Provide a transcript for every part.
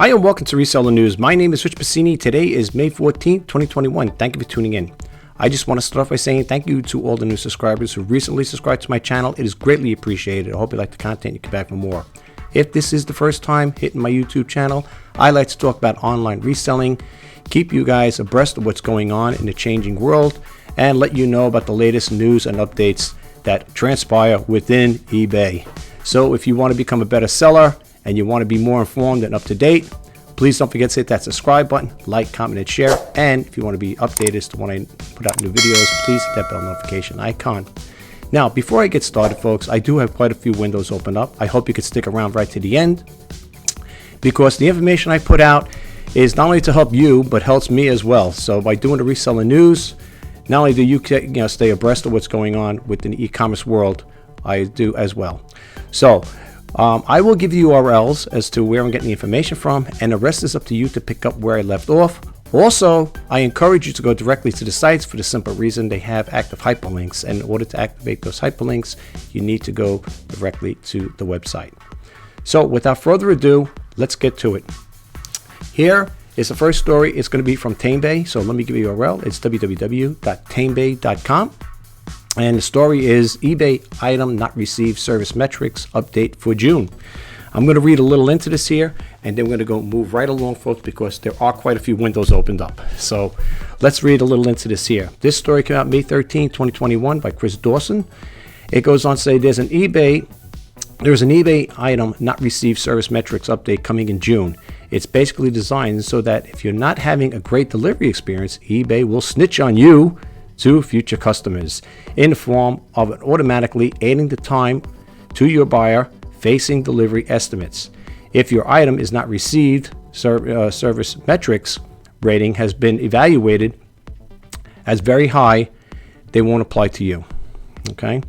Hi and welcome to Reseller News. My name is Rich Pasini. Today is May 14th, 2021. Thank you for tuning in. I just want to start off by saying thank you to all the new subscribers who recently subscribed to my channel. It is greatly appreciated. I hope you like the content. You come back for more. If this is the first time hitting my YouTube channel, I like to talk about online reselling, keep you guys abreast of what's going on in the changing world, and let you know about the latest news and updates that transpire within eBay. So if you want to become a better seller and you want to be more informed and up to date, please don't forget to hit that subscribe button, like, comment, and share. And if you want to be updated as to when I put out new videos, please hit that bell notification icon. Now, before I get started, folks, I do have quite a few windows open up. I hope you could stick around right to the end, because the information I put out is not only to help you, but helps me as well. So by doing the Reseller News, not only do you stay abreast of what's going on within the e-commerce world, I do as well. So I will give you URLs as to where I'm getting the information from, and the rest is up to you to pick up where I left off. Also, I encourage you to go directly to the sites for the simple reason they have active hyperlinks, and in order to activate those hyperlinks, you need to go directly to the website. So without further ado, let's get to it. Here is the first story. It's going to be from TameBay, so let me give you a URL. It's www.tamebay.com. And the story is eBay item not received service metrics update for June. I'm going to read a little into this here, and then we're going to move right along, folks, because there are quite a few windows opened up. So let's read a little into this here. This story came out May 13, 2021 by Chris Dawson. It goes on to say there's an eBay item not received service metrics update coming in June. It's basically designed so that if you're not having a great delivery experience, eBay will snitch on you to future customers in the form of automatically adding the time to your buyer facing delivery estimates. If your item is not received, service metrics rating has been evaluated as very high, they won't apply to you. Okay.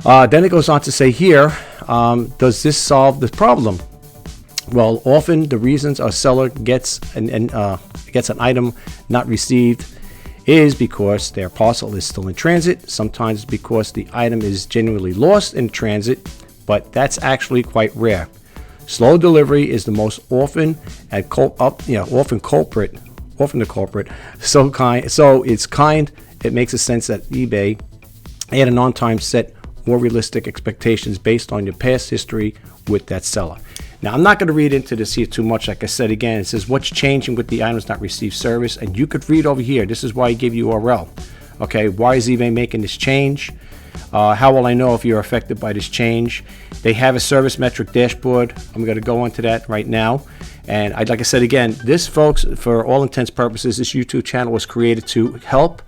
Then it goes on to say here, does this solve the problem? Well, often the reasons a seller gets an item not received is because their parcel is still in transit. Sometimes because the item is genuinely lost in transit, but that's actually quite rare. Slow delivery is the most often the culprit. It makes a sense that eBay add an on-time set more realistic expectations based on your past history with that seller. Now, I'm not going to read into this here too much. Like I said again, it says what's changing with the items not received service, and you could read over here. This is why I gave you URL. Okay, why is eBay making this change? How will I know if you're affected by this change? They have a service metric dashboard. I'm going to go into that right now. And like I said again, this, folks, for all intents and purposes, this YouTube channel was created to help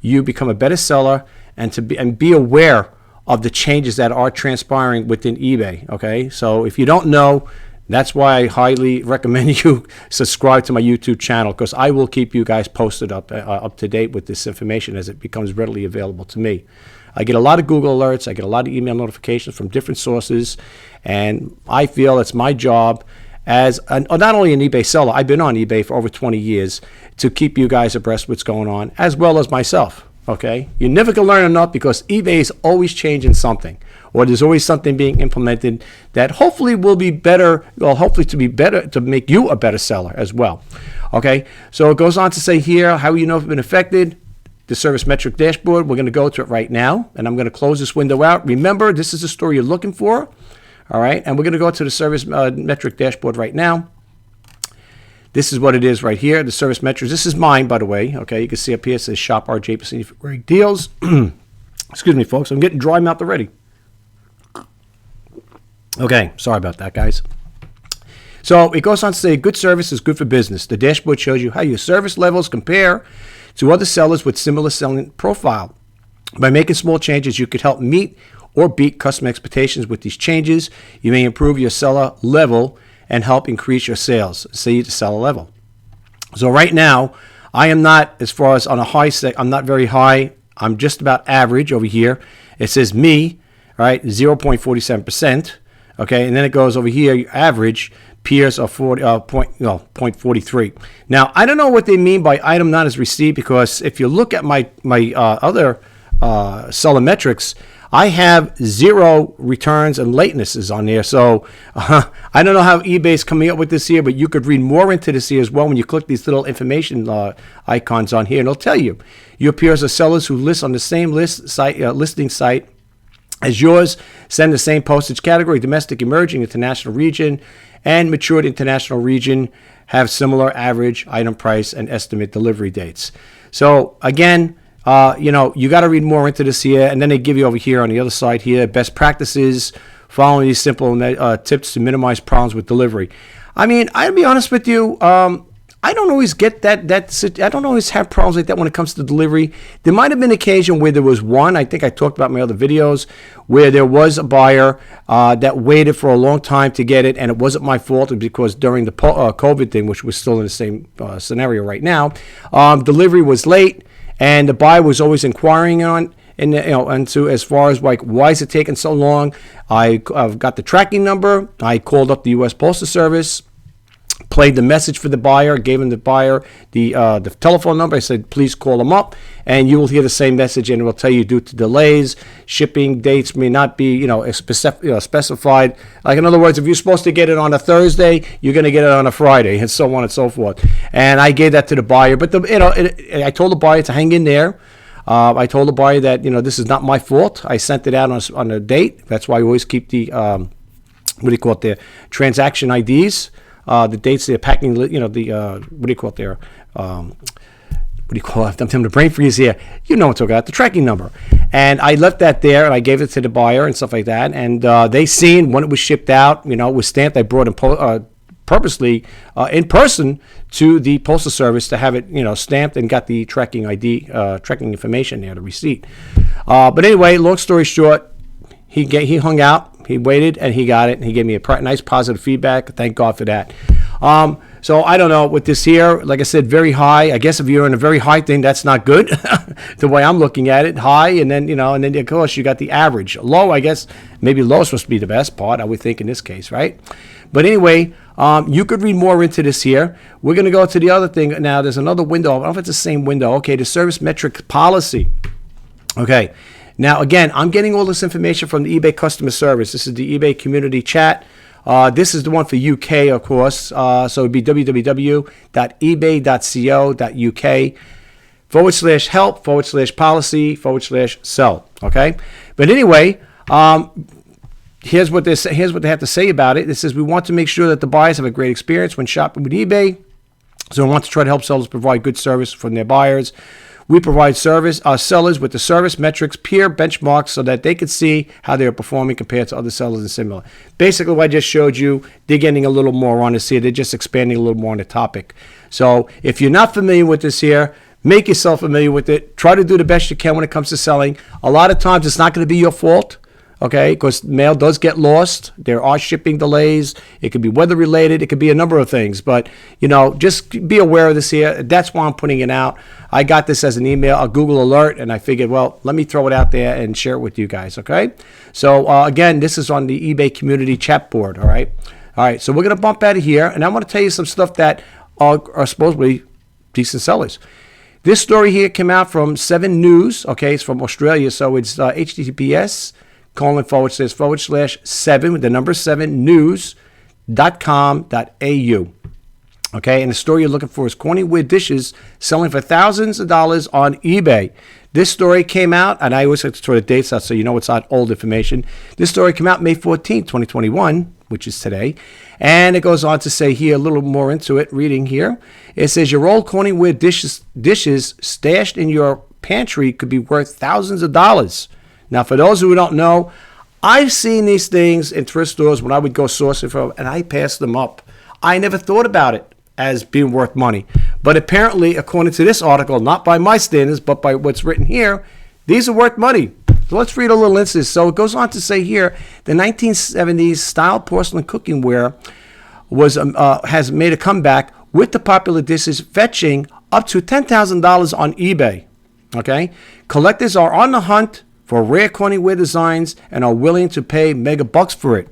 you become a better seller and be aware of the changes that are transpiring within eBay. Okay, so if you don't know, that's why I highly recommend you subscribe to my YouTube channel, because I will keep you guys posted up to date with this information as it becomes readily available to me. I get a lot of Google alerts, I get a lot of email notifications from different sources, and I feel it's my job as not only an eBay seller, I've been on eBay for over 20 years, to keep you guys abreast of what's going on, as well as myself. Okay, you never can learn enough, because eBay is always changing something, or there's always something being implemented that hopefully will be better, to make you a better seller as well. Okay, so it goes on to say here, how you know if you've been affected, the service metric dashboard. We're going to go to it right now, and I'm going to close this window out. Remember, this is the story you're looking for. All right, and we're going to go to the service metric dashboard right now. This is what it is right here, the service metrics. This is mine, by the way. Okay, you can see up here it says Shop RJ Pasini for great deals. Excuse me, folks. I'm getting dry mouth already. Okay, sorry about that, guys. So it goes on to say, good service is good for business. The dashboard shows you how your service levels compare to other sellers with similar selling profile. By making small changes, you could help meet or beat customer expectations. With these changes, you may improve your seller level and help increase your sales, say the seller level. So right now, I am not, as far as on a high set, I'm not very high. I'm just about average over here. It says me, right, 0.47%. Okay, and then it goes over here, your average, peers are 0.43. Now, I don't know what they mean by item not as received, because if you look at my other seller metrics, I have 0 returns and latenesses on there. So I don't know how eBay's coming up with this here, but you could read more into this here as well when you click these little information icons on here, and it'll tell you. You appear as a sellers who list on the same listing site as yours, send the same postage category, domestic, emerging, international region, and matured international region, have similar average item price and estimate delivery dates. So again, you got to read more into this here, and then they give you over here on the other side here, best practices, following these simple tips to minimize problems with delivery. I mean, I'll be honest with you, I don't always get I don't always have problems like that when it comes to delivery. There might have been an occasion where there was one, I think I talked about in my other videos, where there was a buyer that waited for a long time to get it, and it wasn't my fault. It was because during the COVID thing, which was still in the same scenario right now, delivery was late, and the buyer was always inquiring on, and so as far as like, why is it taking so long? I've got the tracking number. I called up the U.S. Postal Service, played the message for the buyer, gave him the buyer the telephone number. I said, please call them up, and you will hear the same message, and it will tell you due to delays, shipping dates may not be specified. Like, in other words, if you're supposed to get it on a Thursday, you're going to get it on a Friday, and so on and so forth. And I gave that to the buyer, but I told the buyer to hang in there. I told the buyer that this is not my fault. I sent it out on a date. That's why we always keep the the transaction IDs. The dates they're packing, I'm having a brain freeze here. You know what I'm talking about, the tracking number. And I left that there, and I gave it to the buyer and stuff like that. And they seen when it was shipped out, it was stamped. I brought it purposely in person to the Postal Service to have it, stamped, and got the tracking ID, tracking information there, the receipt. But anyway, long story short, he hung out. He waited, and he got it, and he gave me a nice positive feedback. Thank God for that. So I don't know, with this here, like I said, very high. I guess if you're in a very high thing, that's not good. The way I'm looking at it, high, and then and then of course you got the average. Low, I guess maybe low is supposed to be the best part, I would think, in this case, right? But anyway, you could read more into this here. We're going to go to the other thing now. There's another window. I don't know if it's the same window. Okay, the service metric policy. Okay. Now, again, I'm getting all this information from the eBay customer service. This is the eBay community chat. This is the one for UK, of course. So it would be www.ebay.co.uk/help/policy/sell. Okay. But anyway, here's what they have to say about it. It says, we want to make sure that the buyers have a great experience when shopping with eBay. So we want to try to help sellers provide good service from their buyers. We provide sellers with the service metrics, peer benchmarks, so that they can see how they are performing compared to other sellers and similar. Basically, what I just showed you, they're getting a little more on this here. They're just expanding a little more on the topic. So if you're not familiar with this here, make yourself familiar with it. Try to do the best you can when it comes to selling. A lot of times, it's not going to be your fault. Okay, because mail does get lost. There are shipping delays. It could be weather related. It could be a number of things. But, just be aware of this here. That's why I'm putting it out. I got this as an email, a Google alert, and I figured, well, let me throw it out there and share it with you guys, okay? So, again, this is on the eBay community chat board, all right? All right, so we're going to bump out of here, and I want to tell you some stuff that are supposedly decent sellers. This story here came out from 7 News, okay? It's from Australia, so it's https://7 with the number 7 news.com.au. Okay, and the story you're looking for is Corningware dishes selling for thousands of dollars on eBay. This story came out, and I always like to throw the dates out so you know it's not old information. This story came out May 14, 2021, which is today. And it goes on to say here a little more into it, reading here. It says, your old Corningware dishes stashed in your pantry could be worth thousands of dollars. Now, for those who don't know, I've seen these things in thrift stores when I would go sourcing for them, and I passed them up. I never thought about it as being worth money. But apparently, according to this article, not by my standards, but by what's written here, these are worth money. So let's read a little into this. So it goes on to say here, the 1970s style porcelain cookingware has made a comeback with the popular dishes fetching up to $10,000 on eBay. Okay, collectors are on the hunt for rare Corningware designs and are willing to pay mega bucks for it.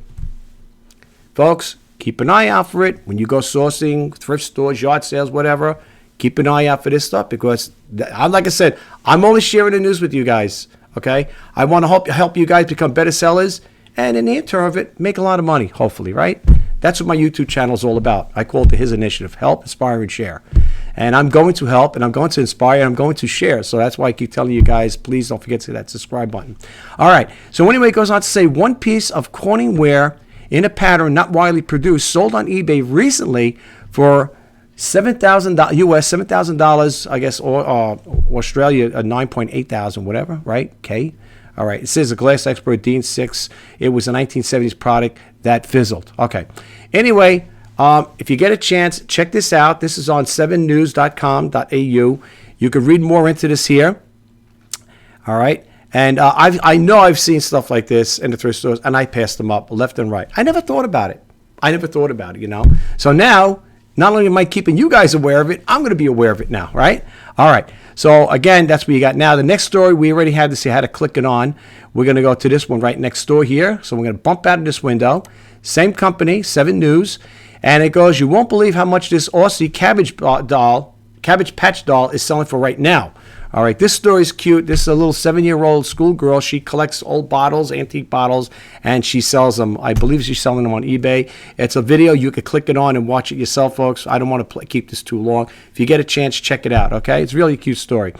Folks, keep an eye out for it when you go sourcing, thrift stores, yard sales, whatever. Keep an eye out for this stuff because, like I said, I'm only sharing the news with you guys. Okay, I want to help you guys become better sellers, and in the interim of it, make a lot of money, hopefully, right? That's what my YouTube channel is all about. I call it the His Initiative: help, inspire, and share. And I'm going to help, and I'm going to inspire, and I'm going to share. So that's why I keep telling you guys, please don't forget to hit that subscribe button. All right. So anyway, it goes on to say, one piece of quilting wear in a pattern not widely produced sold on eBay recently for $7,000 US, $7,000, I guess, or Australia, 9.8 thousand, whatever, right? K. All right. It says a glass expert, Dean 6. It was a 1970s product that fizzled. Okay. Anyway, if you get a chance, check this out. This is on 7news.com.au. You can read more into this here. All right. And I know I've seen stuff like this in the thrift stores, and I passed them up left and right. I never thought about it. You know. So now, not only am I keeping you guys aware of it, I'm going to be aware of it now, right? All right. So, again, that's what you got. Now, the next story, we already had to see how to click it on. We're going to go to this one right next door here. So, we're going to bump out of this window. Same company, 7 News. And it goes, you won't believe how much this Aussie Cabbage Patch doll is selling for right now. All right, this story is cute. This is a little 7-year-old schoolgirl. She collects old bottles, antique bottles, and she sells them. I believe she's selling them on eBay. It's a video. You could click it on and watch it yourself, folks. I don't want to keep this too long. If you get a chance, check it out, okay? It's really a cute story.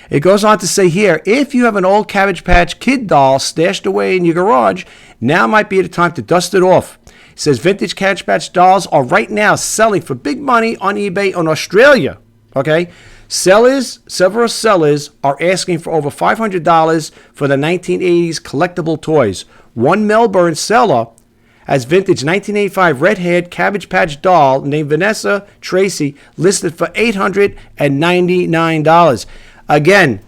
It goes on to say here, if you have an old Cabbage Patch Kid doll stashed away in your garage, now might be the time to dust it off. It says vintage Cabbage Patch dolls are right now selling for big money on eBay in Australia. Okay, several sellers are asking for over $500 for the 1980s collectible toys. One Melbourne seller has vintage 1985 red-haired Cabbage Patch doll named Vanessa Tracy listed for $899. Again,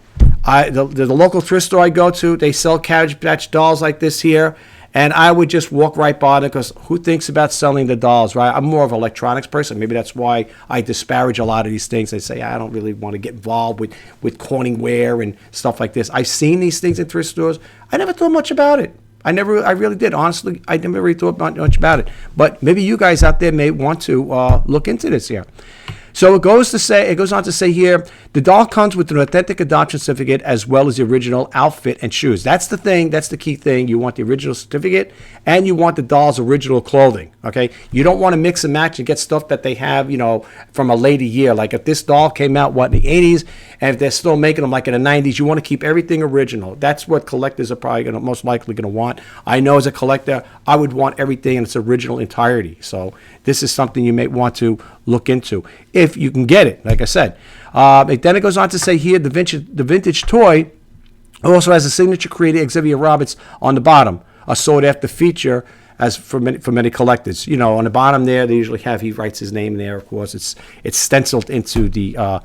the local thrift store I go to, they sell Cabbage Patch dolls like this here. And I would just walk right by it because who thinks about selling the dolls, right? I'm more of an electronics person. Maybe that's why I disparage a lot of these things. I say I don't really want to get involved with coining wear and stuff like this. I've seen these things in thrift stores. I never thought much about it. I really did. Honestly, I never really thought much about it. But maybe you guys out there may want to look into this here. So it goes on to say here, the doll comes with an authentic adoption certificate as well as the original outfit and shoes. That's the thing. That's the key thing. You want the original certificate and you want the doll's original clothing. Okay. You don't want to mix and match and get stuff that they have, from a later year. Like if this doll came out, in the 80s, and if they're still making them like in the 90s, you want to keep everything original. That's what collectors are probably most likely going to want. I know as a collector, I would want everything in its original entirety. So this is something you may want to look into if you can get it, like I said. Then it goes on to say here, the vintage toy also has a signature creator, Xavier Roberts, on the bottom, a sought-after feature as for many collectors. On the bottom there, they usually he writes his name there, of course. It's stenciled into the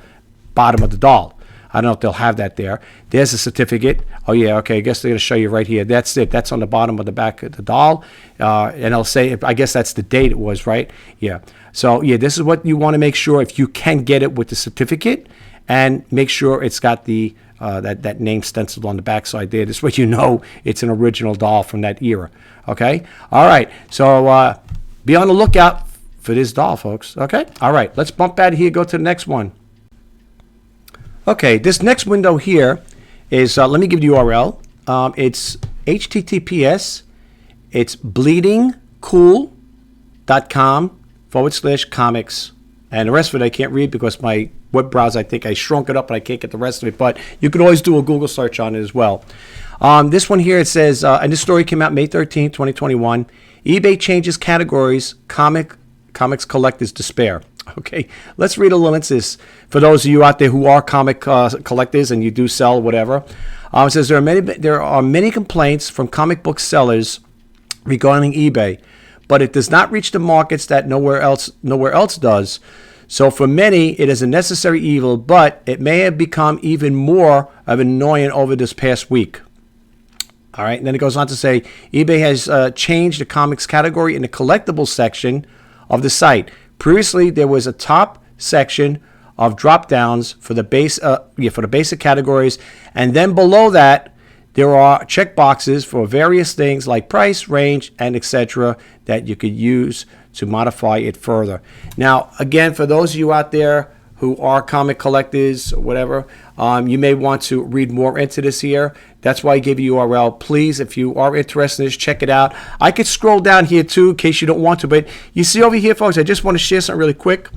bottom of the doll. I don't know if they'll have that there. There's a certificate. Oh, yeah, okay, I guess they're going to show you right here. That's it. That's on the bottom of the back of the doll. And it'll say, I guess that's the date it was, right? Yeah. So, yeah, this is what you want to make sure if you can get it with the certificate and make sure it's got the that name stenciled on the backside there. This way you know it's an original doll from that era, okay? All right, so be on the lookout for this doll, folks, okay? All right, let's bump out of here, go to the next one. Okay, this next window here is, let me give you the URL. It's HTTPS. It's bleedingcool.com/comics. And the rest of it I can't read because my web browser, I think I shrunk it up and I can't get the rest of it. But you can always do a Google search on it as well. This one here, it says, and this story came out May 13, 2021. eBay changes categories, comics collectors despair. Okay, let's read a little into this for those of you out there who are comic collectors and you do sell whatever. It says there are many complaints from comic book sellers regarding eBay, but it does not reach the markets that nowhere else does. So for many, it is a necessary evil, but it may have become even more of an annoyance over this past week. All right, and then it goes on to say eBay has changed the comics category in the collectibles section of the site. Previously, there was a top section of drop downs for the basic categories, and then below that, there are check boxes for various things like price, range, and etc. that you could use to modify it further. Now, again, for those of you out there who are comic collectors or whatever, you may want to read more into this here. That's why I gave you URL. Please, if you are interested in this, check it out. I could scroll down here too in case you don't want to, but you see over here, folks, I just want to share something really quick.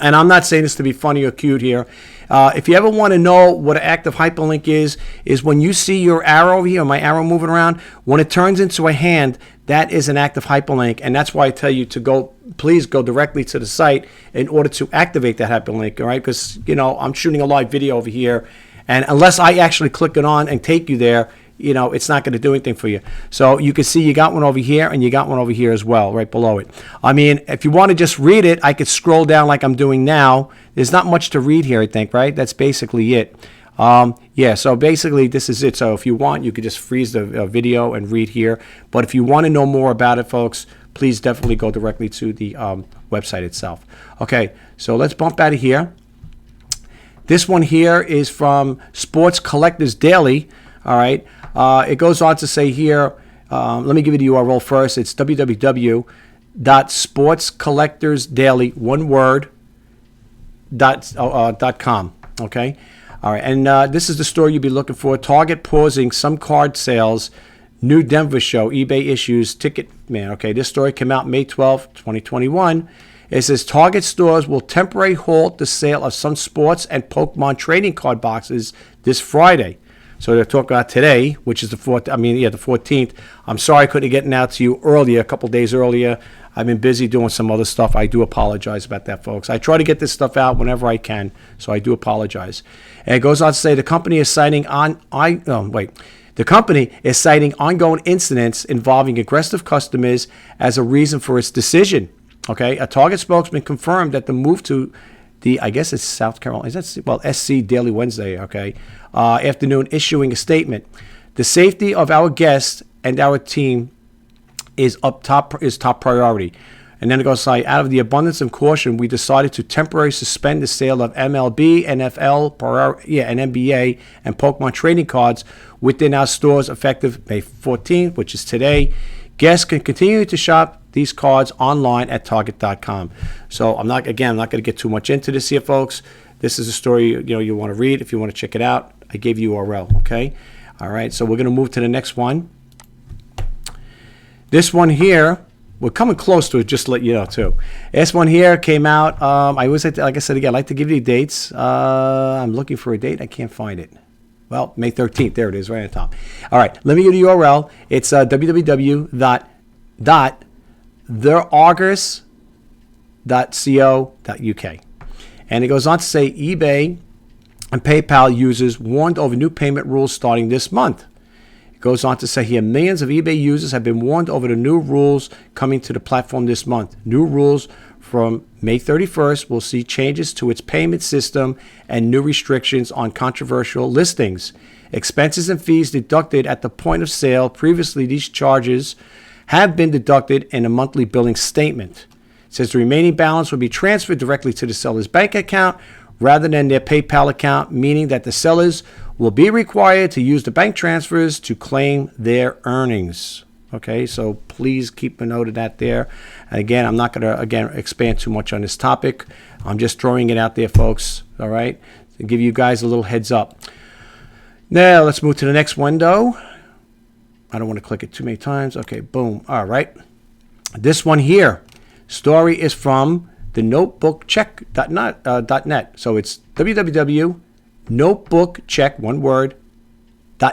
And I'm not saying this to be funny or cute here. If you ever want to know what an active hyperlink is when you see your arrow over here, my arrow moving around, when it turns into a hand, that is an active hyperlink. And that's why I tell you to go, please go directly to the site in order to activate that hyperlink, all right? Because, you know, I'm shooting a live video over here, and unless I actually click it on and take you there, you know, it's not going to do anything for you. So you can see you got one over here and you got one over here as well, right below it. I mean, if you want to just read it, I could scroll down like I'm doing now. There's not much to read here, I think, right? That's basically it. Yeah, so basically this is it. So if you want, you could just freeze the video and read here. But if you want to know more about it, folks, please definitely go directly to the website itself. Okay, so let's bump out of here. This one here is from Sports Collectors Daily. All right. It goes on to say here, let me give you the URL first. It's www.sportscollectorsdaily, one word, .com. Okay. All right. And this is the story you'll be looking for. Target pausing some card sales. New Denver show. eBay issues ticket. Man. Okay. This story came out May 12th, 2021. It says Target stores will temporarily halt the sale of some sports and Pokemon trading card boxes this Friday. So they're talking about today, which is the 14th. I'm sorry I couldn't get it out to you earlier, a couple days earlier. I've been busy doing some other stuff. I do apologize about that, folks. I try to get this stuff out whenever I can, so I do apologize. And it goes on to say the company is citing The company is citing ongoing incidents involving aggressive customers as a reason for its decision. Okay, a Target spokesman confirmed that the move to I guess it's South Carolina, SC Daily Wednesday, okay, afternoon, issuing a statement. The safety of our guests and our team is top priority. And then it goes like, out of the abundance of caution, we decided to temporarily suspend the sale of MLB, NFL, and NBA and Pokemon trading cards within our stores effective May 14th, which is today. Guests can continue to shop these cards online at Target.com. So I'm not going to get too much into this here, folks. This is a story you want to read if you want to check it out. I gave you URL, okay? All right, so we're going to move to the next one. This one here, we're coming close to it, just to let you know, too. This one here came out. I always like I said again, I like to give you dates. I'm looking for a date. I can't find it. Well, May 13th. There it is, right on top. All right, let me give you the URL. It's www.theargus.co.uk. And it goes on to say eBay and PayPal users warned over new payment rules starting this month. It goes on to say here, millions of eBay users have been warned over the new rules coming to the platform this month. New rules from May 31st will see changes to its payment system and new restrictions on controversial listings. Expenses and fees deducted at the point of sale. Previously, these charges have been deducted in a monthly billing statement. It says the remaining balance will be transferred directly to the seller's bank account rather than their PayPal account, meaning that the sellers will be required to use the bank transfers to claim their earnings. Okay, so please keep a note of that there. And again, I'm not going to, expand too much on this topic. I'm just throwing it out there, folks, all right, to give you guys a little heads up. Now, let's move to the next window. I don't want to click it too many times. Okay, boom. All right. This one here, story is from the notebookcheck.net. So it's www.notebookcheck, one word,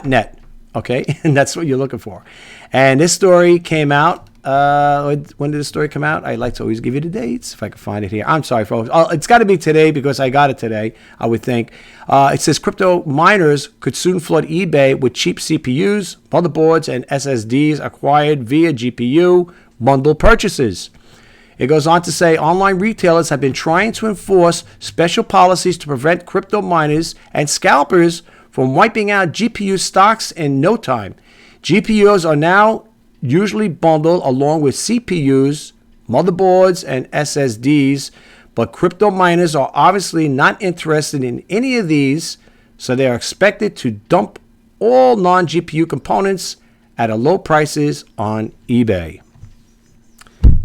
.net. Okay, and that's what you're looking for. And this story came out. When did this story come out? I like to always give you the dates if I can find it here. I'm sorry, folks. It's got to be today because I got it today, I would think. It says crypto miners could soon flood eBay with cheap CPUs, motherboards, and SSDs acquired via GPU bundle purchases. It goes on to say online retailers have been trying to enforce special policies to prevent crypto miners and scalpers from wiping out GPU stocks in no time. GPUs are now usually bundled along with CPUs, motherboards, and SSDs, but crypto miners are obviously not interested in any of these, so they are expected to dump all non-GPU components at a low prices on eBay.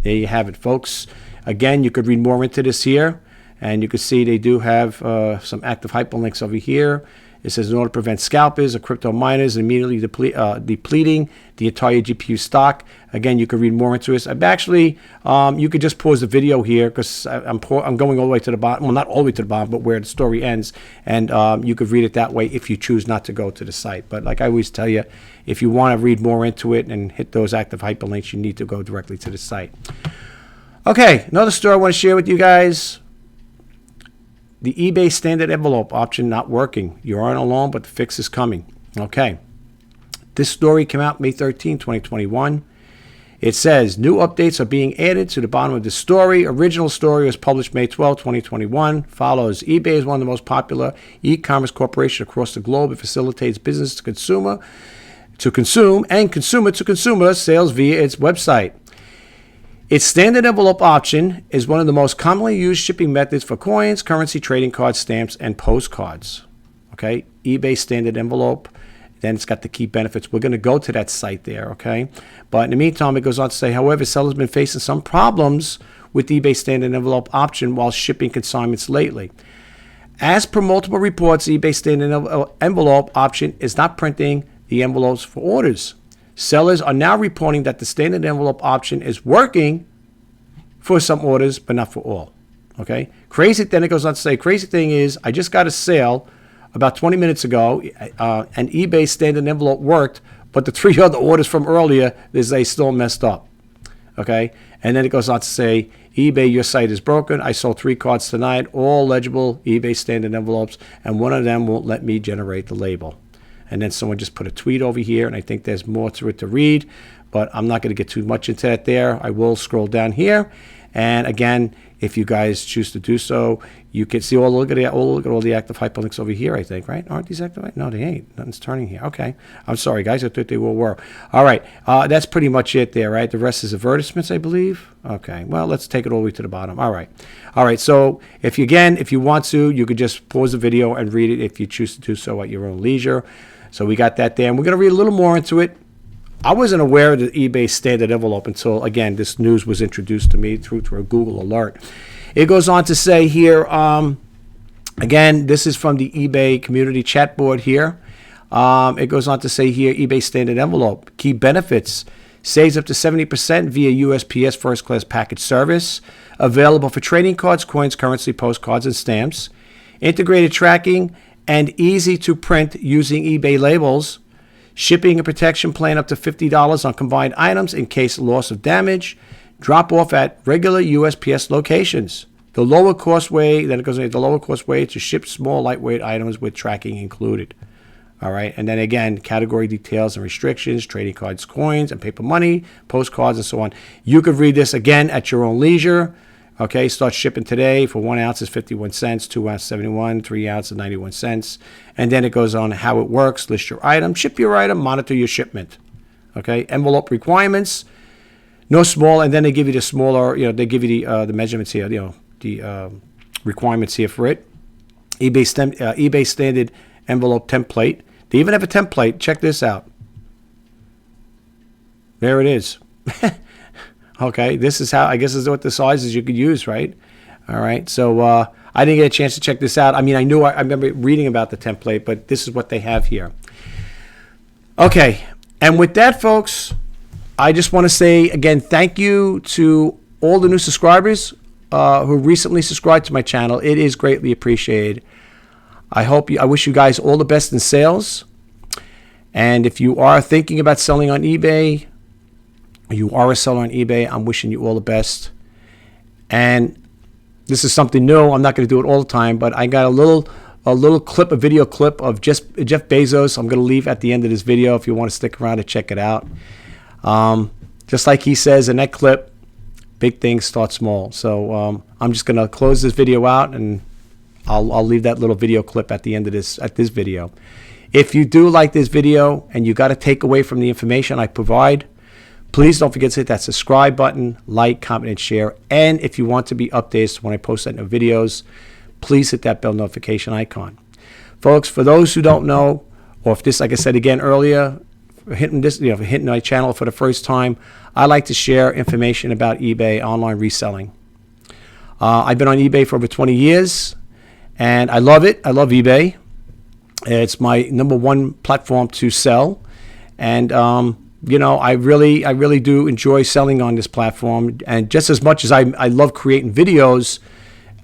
There you have it, folks. Again, you could read more into this here. And you can see they do have some active hyperlinks over here. It says, in order to prevent scalpers or crypto miners immediately depleting the entire GPU stock. Again, you can read more into this. I've actually, you could just pause the video here because I'm going all the way to the bottom. Well, not all the way to the bottom, but where the story ends. And you could read it that way if you choose not to go to the site. But like I always tell you, if you want to read more into it and hit those active hyperlinks, you need to go directly to the site. Okay, another story I want to share with you guys. The eBay standard envelope option not working. You aren't alone, but the fix is coming. Okay. This story came out May 13, 2021. It says, new updates are being added to the bottom of the story. Original story was published May 12, 2021. Follows, eBay is one of the most popular e-commerce corporations across the globe. It facilitates business to consumer to consume and consumer to consumer sales via its website. Its standard envelope option is one of the most commonly used shipping methods for coins, currency, trading cards, stamps, and postcards. Okay, eBay standard envelope. Then it's got the key benefits. We're going to go to that site there, okay? But in the meantime, it goes on to say, however, sellers have been facing some problems with the eBay standard envelope option while shipping consignments lately. As per multiple reports, eBay standard envelope option is not printing the envelopes for orders. Sellers are now reporting that the standard envelope option is working for some orders, but not for all. Okay? Crazy, then it goes on to say, crazy thing is, I just got a sale about 20 minutes ago, and eBay standard envelope worked, but the 3 other orders from earlier, they still messed up. Okay? And then it goes on to say, eBay, your site is broken. I sold 3 cards tonight, all legible eBay standard envelopes, and one of them won't let me generate the label. And then someone just put a tweet over here, and I think there's more to it to read, but I'm not going to get too much into that there. I will scroll down here. And again, if you guys choose to do so, you can see, look at all the active hyperlinks over here, I think, right? Aren't these active? No, they ain't. Nothing's turning here. Okay. I'm sorry, guys. I thought they were. All right. That's pretty much it there, right? The rest is advertisements, I believe. Okay. Well, let's take it all the way to the bottom. All right. All right. So if you want to, you could just pause the video and read it if you choose to do so at your own leisure. So we got that there. And we're going to read a little more into it. I wasn't aware of the eBay standard envelope until, again, this news was introduced to me through a Google alert. It goes on to say here, again, this is from the eBay community chat board here. It goes on to say here, eBay standard envelope. Key benefits. Saves up to 70% via USPS first class package service. Available for trading cards, coins, currency, postcards, and stamps. Integrated tracking and easy to print using eBay labels. Shipping and protection plan up to $50 on combined items in case of loss of damage. Drop off at regular USPS locations. The lower cost way, then it goes into the lower cost way to ship small lightweight items with tracking included. All right, and then again, category details and restrictions, trading cards, coins, and paper money, postcards, and so on. You could read this again at your own leisure. Okay, start shipping today. For 1 ounce is 51 cents, 2 ounces 71, 3 ounces 91 cents. And then it goes on how it works. List your item, ship your item, monitor your shipment. Okay, envelope requirements, no small, and then they give you the smaller, they give you the measurements here, the requirements here for it. eBay standard envelope template. They even have a template. Check this out. There it is. Okay, this is how, I guess, is what the sizes you could use, right? All right, so I didn't get a chance to check this out. I mean, I remember reading about the template, but this is what they have here. Okay, and with that, folks, I just want to say, again, thank you to all the new subscribers who recently subscribed to my channel. It is greatly appreciated. I wish you guys all the best in sales. And if you are thinking about selling on eBay, you are a seller on eBay, I'm wishing you all the best. And this is something new. I'm not going to do it all the time, but I got a little clip, a video clip of Jeff Bezos. I'm going to leave at the end of this video if you want to stick around and check it out. Just like he says in that clip, big things start small. So I'm just going to close this video out, and I'll leave that little video clip at the end of this video. If you do like this video and you got to take away from the information I provide, please don't forget to hit that subscribe button, like, comment, and share. And if you want to be updated when I post that new videos, please hit that bell notification icon. Folks, for those who don't know, or if this, like I said again earlier, hitting my channel for the first time, I like to share information about eBay online reselling. I've been on eBay for over 20 years, and I love it. I love eBay. It's my number one platform to sell, and I really do enjoy selling on this platform. And just as much as I love creating videos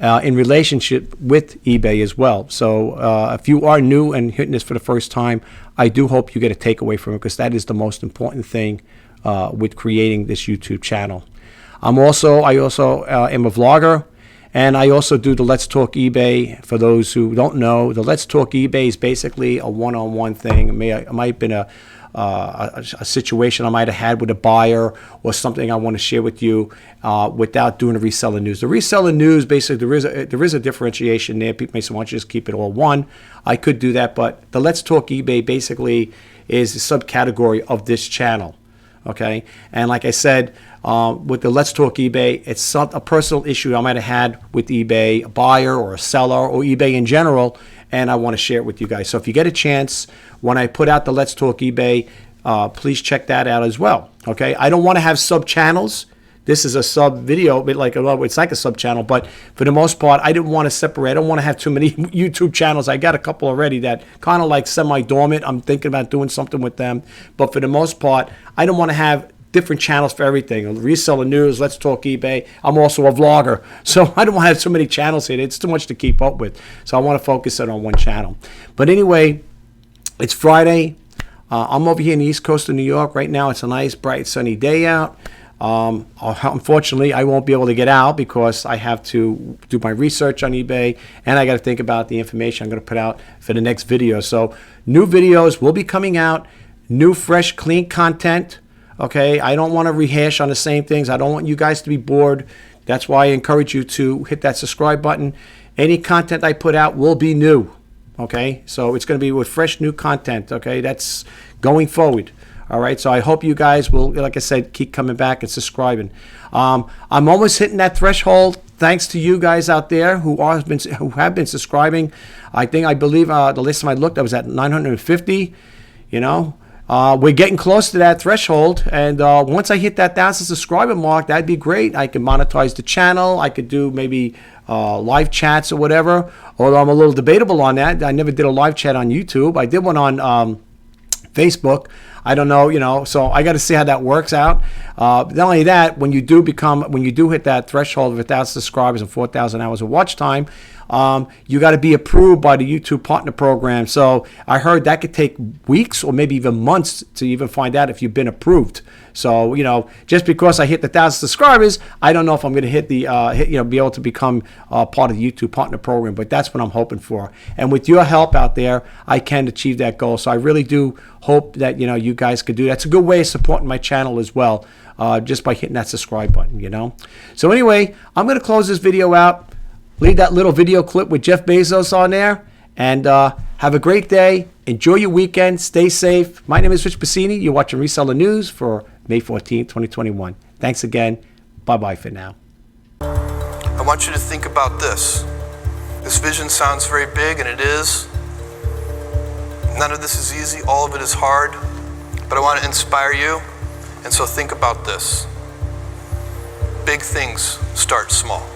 in relationship with eBay as well. So if you are new and hitting this for the first time, I do hope you get a takeaway from it, because that is the most important thing with creating this YouTube channel. I also am a vlogger, and I also do the Let's Talk eBay. For those who don't know, the Let's Talk eBay is basically a one-on-one thing. It might have been a situation I might have had with a buyer, or something I want to share with you without doing a reseller news. The reseller news, basically, there is a differentiation there. People may say, why don't you just keep it all one? I could do that, but the Let's Talk eBay basically is a subcategory of this channel. Okay, and like I said, with the Let's Talk eBay, it's a personal issue I might have had with eBay, a buyer or a seller, or eBay in general, and I want to share it with you guys. So if you get a chance, when I put out the Let's Talk eBay, please check that out as well. Okay, I don't want to have sub channels. This is a sub video, it's like a sub channel, but for the most part, I didn't want to separate. I don't want to have too many YouTube channels. I got a couple already that kind of like semi-dormant. I'm thinking about doing something with them, but for the most part, I don't want to have different channels for everything. Reseller News, Let's Talk eBay. I'm also a vlogger, so I don't want to have so many channels here. It's too much to keep up with, so I want to focus it on one channel. But anyway, it's Friday. I'm over here in the East Coast of New York right now. It's a nice, bright, sunny day out. Unfortunately, I won't be able to get out because I have to do my research on eBay, and I got to think about the information I'm going to put out for the next video. So new videos will be coming out, new, fresh, clean content. Okay, I don't want to rehash on the same things. I don't want you guys to be bored. That's why I encourage you to hit that subscribe button. Any content I put out will be new. Okay, so it's going to be with fresh, new content. Okay, that's going forward. All right, so I hope you guys will, like I said, keep coming back and subscribing. I'm almost hitting that threshold. Thanks to you guys out there who have been subscribing. I believe the last time I looked, I was at 950. We're getting close to that threshold, and once I hit that 1,000 subscriber mark, that'd be great. I can monetize the channel. I could do maybe live chats or whatever. Although I'm a little debatable on that. I never did a live chat on YouTube. I did one on Facebook. I don't know, so I got to see how that works out. Not only that, when you do hit that threshold of 1,000 subscribers and 4,000 hours of watch time, you got to be approved by the YouTube Partner Program. So I heard that could take weeks or maybe even months to even find out if you've been approved. So just because I hit the 1,000 subscribers, I don't know if I'm going to hit the be able to become part of the YouTube Partner Program. But that's what I'm hoping for. And with your help out there, I can achieve that goal. So I really do hope that you guys could do that. It's a good way of supporting my channel as well, just by hitting that subscribe button. So anyway, I'm going to close this video out. Leave that little video clip with Jeff Bezos on there, and have a great day. Enjoy your weekend. Stay safe. My name is Rich Pasini. You're watching Reseller News for May 14, 2021. Thanks again. Bye-bye for now. I want you to think about this. This vision sounds very big, and it is. None of this is easy. All of it is hard. But I want to inspire you, and so think about this. Big things start small.